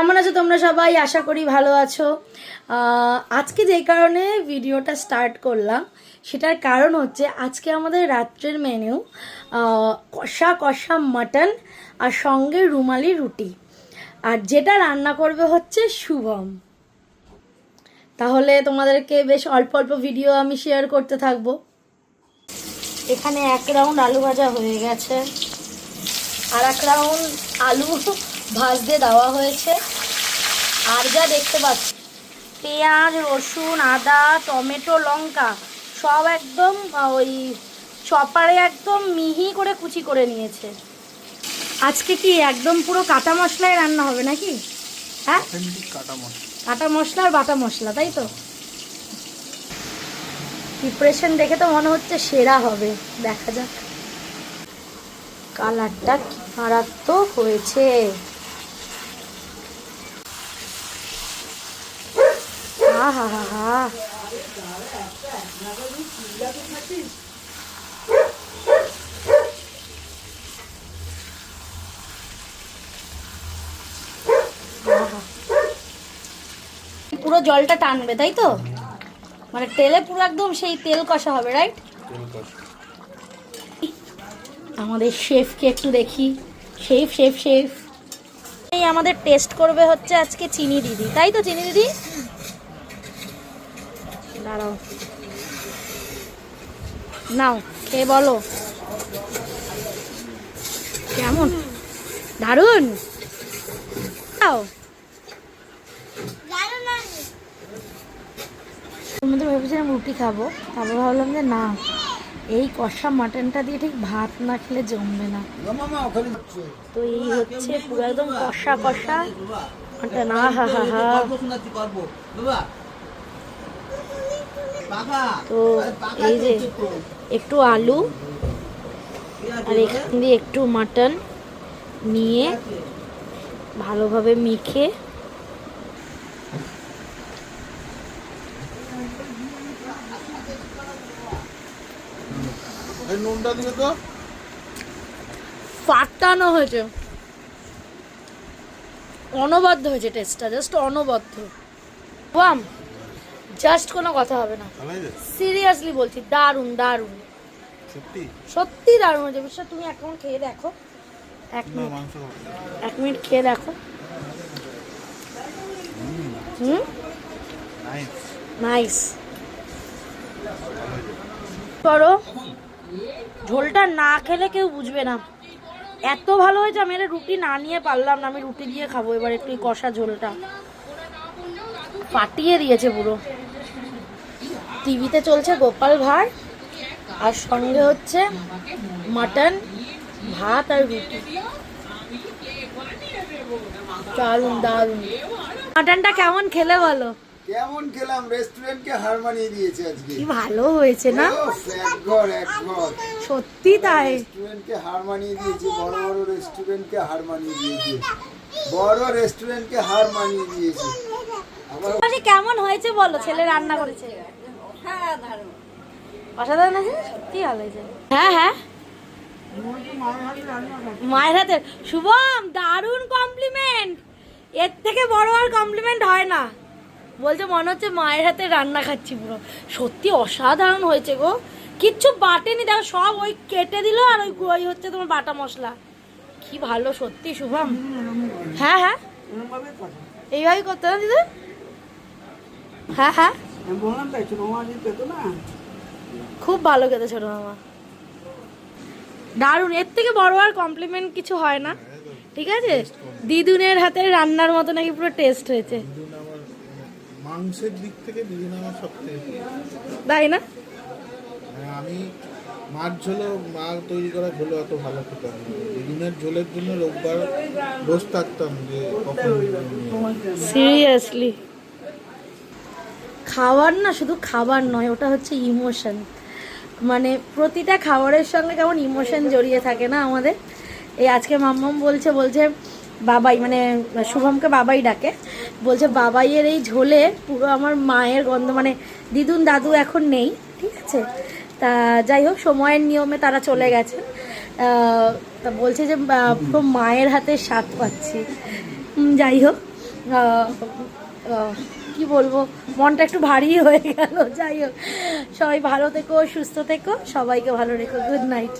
কেমন আছো তোমরা সবাই? আশা করি ভালো আছো। আজকে যে কারণে ভিডিওটা স্টার্ট করলাম সেটার কারণ হচ্ছে আজকে আমাদের রাত্রের মেনু কষা কষা মাটন আর সঙ্গে রুমালি রুটি, আর যেটা রান্না করবে হচ্ছে শুভম। তাহলে তোমাদেরকে বেশ অল্প অল্প ভিডিও আমি শেয়ার করতে থাকবো। এখানে এক রাউন্ড আলু ভাজা হয়ে গেছে, আর এক রাউন্ড আলু ভাজতে দেওয়া হয়েছে। আর যা দেখতে পাচ্ছি পেঁয়াজ, রসুন, আদা, টমেটো, লঙ্কা সব একদম ওই চপারে একদম মিহি করে কুচি করে নিয়েছে। আজকে কি একদম পুরো কাটা মশলায় রান্না হবে নাকি? হ্যাঁ, কাটা মশলা আর বাটা মশলা, তাই তো? প্রিপারেশন দেখে তো মনে হচ্ছে সেরা হবে, দেখা যাক। কালারটা কি মারাত্মক হয়েছে। হা হা হা হা, পুরো জলটা টানবে, তাই তো? মানে তেলে পুরো একদম সেই তেল কষা হবে, রাইট? আমাদের শেফকে একটু দেখি। শেফ শেফ শেফ এই আমাদের টেস্ট করবে হচ্ছে আজকে চিনি দিদি, তাই তো? চিনি দিদি দাঁড়াও, নাও খেয়ে বলো কেমন। দারুন। মধ্যে ভেবেছিলাম রুটি খাবো, তারপর ভাবলাম যে না, এই কষা মাটনটা দিয়ে ঠিক ভাত না খেলে জমবে না। তো এই হচ্ছে পুরো একদম কষা কষা মাটন। হা হা হা। তো এই যে একটু আলু আর এখান দিয়ে একটু মাটন নিয়ে ভালোভাবে মেখে ফাটানো হয়েছে, অনবদ্য হয়েছে টেস্টটা, জাস্ট অনবদ্য। বাম, জাস্ট কোনো কথা হবে না, সিরিয়াসলি বলছি, দারুণ দারুণ, সত্যি দারুণ হয়েছে। বিশ্বাস, তুমি এখন খেয়ে দেখো, এক মিনিট খেয়ে দেখো। নাইস। করো, ঝোলটা না খেলে কেউ বুঝবে না, এত ভালো হয়েছে। আমি এটা রুটি না নিয়ে পারলাম না, আমি রুটি দিয়ে খাবো এবার। একটু কষা ঝোলটা ফাটিয়ে দিয়েছে পুরো। টিভিতে চলছে গোপাল ভাঁড়, আর সঙ্গে হচ্ছে মাটন, ভাত আর রুটি। দারুণ দারুণ। মাটনটা কেমন খেলে বলো? কেমন খেলাম, রেস্টুরেন্টকে হার মানিয়ে দিয়েছে আজকে। কি ভালো হয়েছে না? একঘর সত্যি তাই, রেস্টুরেন্টকে হার মানিয়ে দিয়েছে। বড় বড় রেস্টুরেন্টকে হার মানিয়ে দিয়েছে, বড় রেস্টুরেন্টকে হার মানিয়ে দিয়েছে। আমার কেমন হয়েছে বলো? ছেলে রান্না করেছে, অসাধারণ আছে, সত্যি ভালো হয়েছে। হ্যাঁ হ্যাঁ, মায়ের হাতের। শুভম, দারুণ কমপ্লিমেন্ট, এর থেকে বড় আর কমপ্লিমেন্ট হয় না। বলছে মনে হচ্ছে মায়ের হাতে রান্না খাচ্ছি পুরো। সত্যি অসাধারণ হয়েছে গো, কিচ্ছু বাটেনি, দেখো সব ওই কেটে দিল, আর ওই হচ্ছে তোমার বাটা মশলা। কি ভালো সত্যি শুভম। হ্যাঁ হ্যাঁ, এইভাবেই করতে না দিদি? হ্যাঁ হ্যাঁ, খুব ভালো খেতে ছোট মামা, দারুণ। এর থেকে বড় আর কমপ্লিমেন্ট কিছু হয় না, ঠিক আছে? দিদুনের হাতের রান্নার মতো নাকি পুরো টেস্ট হয়েছে। মাংসের দিক থেকে দিদিন আমার সবথেকে, তাই না? আমি মাছ ঝোলও, মা তৈরি করা ঝোলও অত ভালো খেতাম না। দিদিনের ঝোলের জন্য রোববার বসে থাকতাম যে কখন। সিরিয়াসলি, খাবার না শুধু খাবার নয়, ওটা হচ্ছে ইমোশন। মানে প্রতিটা খাবারের সঙ্গে কেমন ইমোশন জড়িয়ে থাকে না আমাদের। এই আজকে মাম্মাম বলছে বাবাই, মানে শুভমকে বাবাই ডাকে, বলছে বাবাইয়ের এই ঝোলে পুরো আমার মায়ের গন্ধ। মানে দিদুন দাদু এখন নেই, ঠিক আছে? তা যাই হোক, সময়ের নিয়মে তারা চলে গেছে। তা বলছে যে পুরো মায়ের হাতে স্বাদ পাচ্ছি। যাই হোক, কি বলবো, মনটা একটু ভারী হয়ে গেল। যাই হোক, সবাই ভালো থেকো, সুস্থ থেকো, সবাইকে ভালো রেখো। Good night.